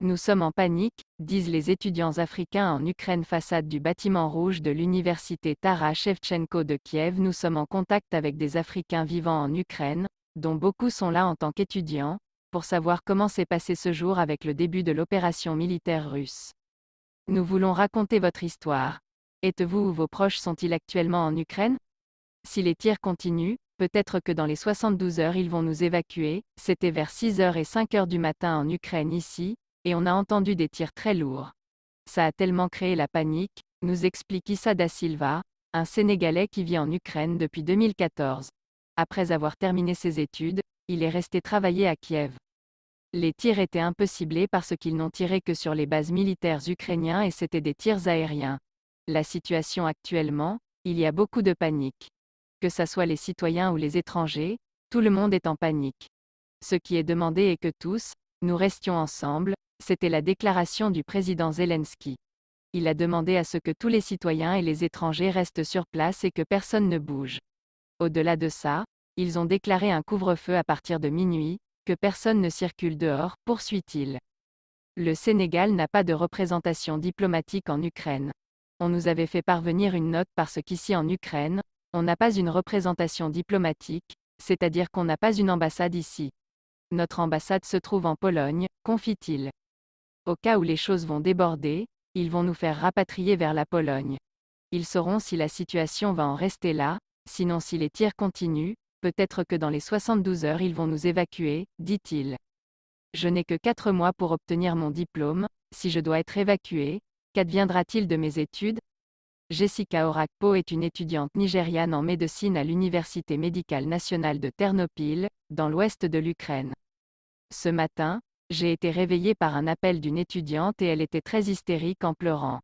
Nous sommes en panique, disent les étudiants africains en Ukraine. Façade du bâtiment rouge de l'université Taras Shevchenko de Kiev. Nous sommes en contact avec des Africains vivant en Ukraine, dont beaucoup sont là en tant qu'étudiants, pour savoir comment s'est passé ce jour avec le début de l'opération militaire russe. Nous voulons raconter votre histoire. Êtes-vous ou vos proches sont-ils actuellement en Ukraine? Si les tirs continuent, peut-être que dans les 72 heures ils vont nous évacuer. C'était vers 6 heures et 5 heures du matin en Ukraine ici, et on a entendu des tirs très lourds. Ça a tellement créé la panique, nous explique Issa da Silva, un Sénégalais qui vit en Ukraine depuis 2014. Après avoir terminé ses études, il est resté travailler à Kiev. Les tirs étaient un peu ciblés parce qu'ils n'ont tiré que sur les bases militaires ukrainiennes et c'était des tirs aériens. La situation actuellement, il y a beaucoup de panique. Que ça soit les citoyens ou les étrangers, tout le monde est en panique. Ce qui est demandé est que tous, nous restions ensemble, c'était la déclaration du président Zelensky. Il a demandé à ce que tous les citoyens et les étrangers restent sur place et que personne ne bouge. Au-delà de ça, ils ont déclaré un couvre-feu à partir de minuit, que personne ne circule dehors, poursuit-il. Le Sénégal n'a pas de représentation diplomatique en Ukraine. On nous avait fait parvenir une note parce qu'ici en Ukraine, on n'a pas une représentation diplomatique, c'est-à-dire qu'on n'a pas une ambassade ici. Notre ambassade se trouve en Pologne, confie-t-il. Au cas où les choses vont déborder, ils vont nous faire rapatrier vers la Pologne. Ils sauront si la situation va en rester là, sinon si les tirs continuent, peut-être que dans les 72 heures ils vont nous évacuer, dit-il. Je n'ai que 4 mois pour obtenir mon diplôme, si je dois être évacué, qu'adviendra-t-il de mes études? Jessica Orakpo est une étudiante nigériane en médecine à l'Université médicale nationale de Ternopil, dans l'ouest de l'Ukraine. Ce matin, j'ai été réveillée par un appel d'une étudiante et elle était très hystérique en pleurant.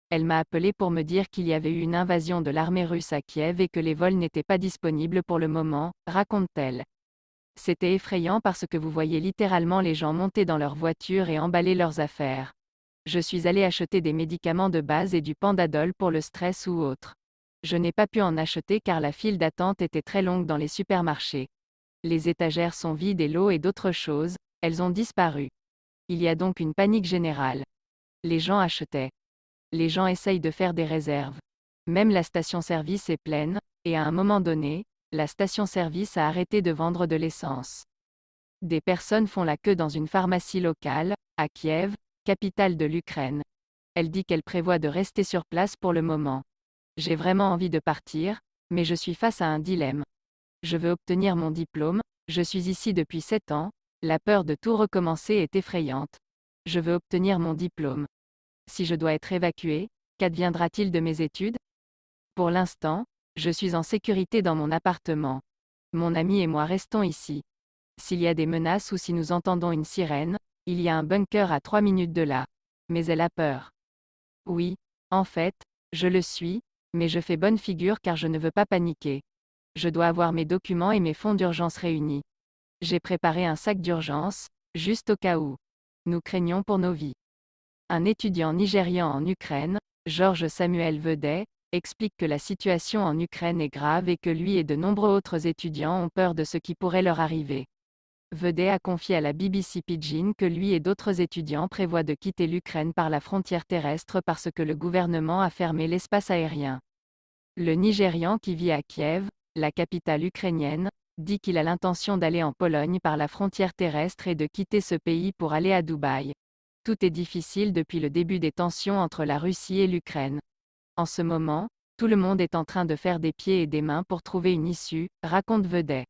Elle m'a appelé pour me dire qu'il y avait eu une invasion de l'armée russe à Kiev et que les vols n'étaient pas disponibles pour le moment, raconte-t-elle. C'était effrayant parce que vous voyez littéralement les gens monter dans leurs voitures et emballer leurs affaires. Je suis allée acheter des médicaments de base et du Pandadol pour le stress ou autre. Je n'ai pas pu en acheter car la file d'attente était très longue dans les supermarchés. Les étagères sont vides et l'eau et d'autres choses, elles ont disparu. Il y a donc une panique générale. Les gens achetaient. Les gens essayent de faire des réserves. Même la station-service est pleine, et à un moment donné, la station-service a arrêté de vendre de l'essence. Des personnes font la queue dans une pharmacie locale, à Kiev, capitale de l'Ukraine. Elle dit qu'elle prévoit de rester sur place pour le moment. J'ai vraiment envie de partir, mais je suis face à un dilemme. Je veux obtenir mon diplôme, je suis ici depuis 7 ans, la peur de tout recommencer est effrayante. Je veux obtenir mon diplôme. Si je dois être évacué, qu'adviendra-t-il de mes études? Pour l'instant, je suis en sécurité dans mon appartement. Mon ami et moi restons ici. S'il y a des menaces ou si nous entendons une sirène, il y a un bunker à 3 minutes de là. Mais elle a peur. Oui, en fait, je le suis, mais je fais bonne figure car je ne veux pas paniquer. Je dois avoir mes documents et mes fonds d'urgence réunis. J'ai préparé un sac d'urgence, juste au cas où. Nous craignons pour nos vies. Un étudiant nigérian en Ukraine, Georges Samuel Vedet, explique que la situation en Ukraine est grave et que lui et de nombreux autres étudiants ont peur de ce qui pourrait leur arriver. Vedet a confié à la BBC Pidgin que lui et d'autres étudiants prévoient de quitter l'Ukraine par la frontière terrestre parce que le gouvernement a fermé l'espace aérien. Le Nigérian qui vit à Kiev, la capitale ukrainienne, dit qu'il a l'intention d'aller en Pologne par la frontière terrestre et de quitter ce pays pour aller à Dubaï. Tout est difficile depuis le début des tensions entre la Russie et l'Ukraine. En ce moment, tout le monde est en train de faire des pieds et des mains pour trouver une issue, raconte Vedet.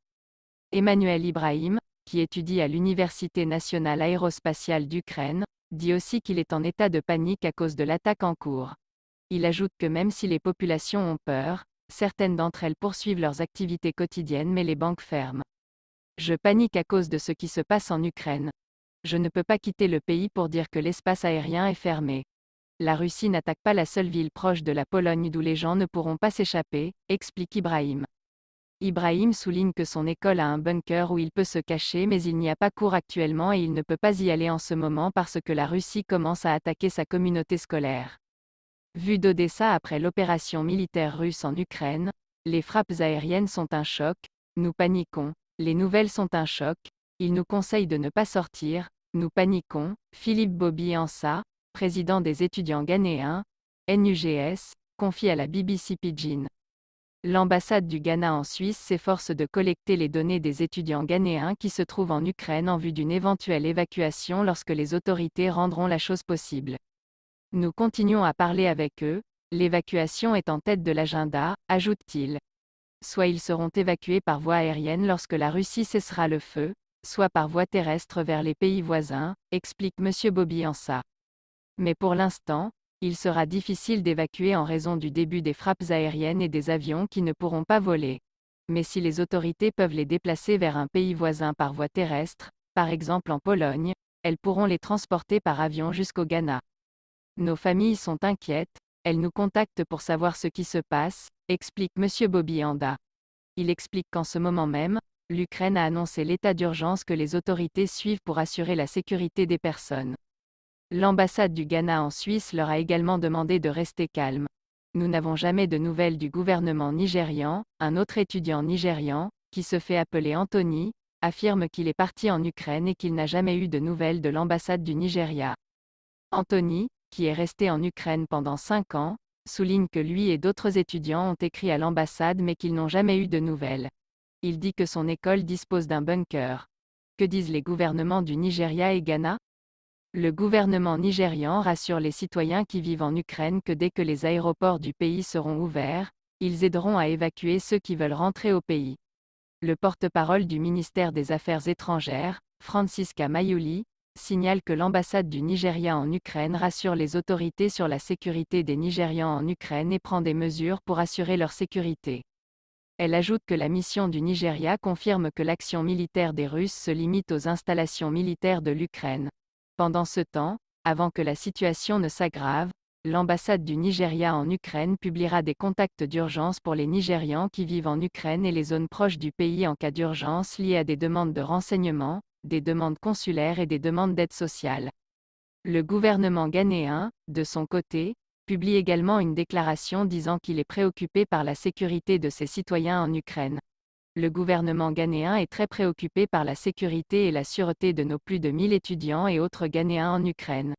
Emmanuel Ibrahim, qui étudie à l'Université nationale aérospatiale d'Ukraine, dit aussi qu'il est en état de panique à cause de l'attaque en cours. Il ajoute que même si les populations ont peur, certaines d'entre elles poursuivent leurs activités quotidiennes mais les banques ferment. Je panique à cause de ce qui se passe en Ukraine. Je ne peux pas quitter le pays pour dire que l'espace aérien est fermé. La Russie n'attaque pas la seule ville proche de la Pologne d'où les gens ne pourront pas s'échapper, explique Ibrahim. Ibrahim souligne que son école a un bunker où il peut se cacher mais il n'y a pas cours actuellement et il ne peut pas y aller en ce moment parce que la Russie commence à attaquer sa communauté scolaire. Vu d'Odessa après l'opération militaire russe en Ukraine, les frappes aériennes sont un choc, nous paniquons, les nouvelles sont un choc, ils nous conseillent de ne pas sortir, Nous paniquons, Philippe Bobby Ansah, président des étudiants ghanéens, NUGS, confie à la BBC Pidgin. L'ambassade du Ghana en Suisse s'efforce de collecter les données des étudiants ghanéens qui se trouvent en Ukraine en vue d'une éventuelle évacuation lorsque les autorités rendront la chose possible. Nous continuons à parler avec eux, l'évacuation est en tête de l'agenda, ajoute-t-il. Soit ils seront évacués par voie aérienne lorsque la Russie cessera le feu, soit par voie terrestre vers les pays voisins, explique M. Bobby Ansah. Mais pour l'instant, il sera difficile d'évacuer en raison du début des frappes aériennes et des avions qui ne pourront pas voler. Mais si les autorités peuvent les déplacer vers un pays voisin par voie terrestre, par exemple en Pologne, elles pourront les transporter par avion jusqu'au Ghana. Nos familles sont inquiètes, elles nous contactent pour savoir ce qui se passe, explique M. Bobby Ansah. Il explique qu'en ce moment même, l'Ukraine a annoncé l'état d'urgence que les autorités suivent pour assurer la sécurité des personnes. L'ambassade du Ghana en Suisse leur a également demandé de rester calme. Nous n'avons jamais de nouvelles du gouvernement nigérian. Un autre étudiant nigérian, qui se fait appeler Anthony, affirme qu'il est parti en Ukraine et qu'il n'a jamais eu de nouvelles de l'ambassade du Nigeria. Anthony, qui est resté en Ukraine pendant 5 ans, souligne que lui et d'autres étudiants ont écrit à l'ambassade mais qu'ils n'ont jamais eu de nouvelles. Il dit que son école dispose d'un bunker. Que disent les gouvernements du Nigeria et Ghana ? Le gouvernement nigérian rassure les citoyens qui vivent en Ukraine que dès que les aéroports du pays seront ouverts, ils aideront à évacuer ceux qui veulent rentrer au pays. Le porte-parole du ministère des Affaires étrangères, Francisca Mayuli, signale que l'ambassade du Nigeria en Ukraine rassure les autorités sur la sécurité des Nigérians en Ukraine et prend des mesures pour assurer leur sécurité. Elle ajoute que la mission du Nigeria confirme que l'action militaire des Russes se limite aux installations militaires de l'Ukraine. Pendant ce temps, avant que la situation ne s'aggrave, l'ambassade du Nigeria en Ukraine publiera des contacts d'urgence pour les Nigérians qui vivent en Ukraine et les zones proches du pays en cas d'urgence liées à des demandes de renseignement, des demandes consulaires et des demandes d'aide sociale. Le gouvernement ghanéen, de son côté, publie également une déclaration disant qu'il est préoccupé par la sécurité de ses citoyens en Ukraine. Le gouvernement ghanéen est très préoccupé par la sécurité et la sûreté de nos plus de 1000 étudiants et autres Ghanéens en Ukraine.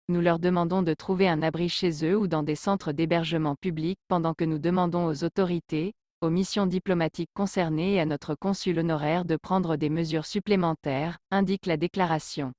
Nous leur demandons de trouver un abri chez eux ou dans des centres d'hébergement publics pendant que nous demandons aux autorités, aux missions diplomatiques concernées et à notre consul honoraire de prendre des mesures supplémentaires, indique la déclaration.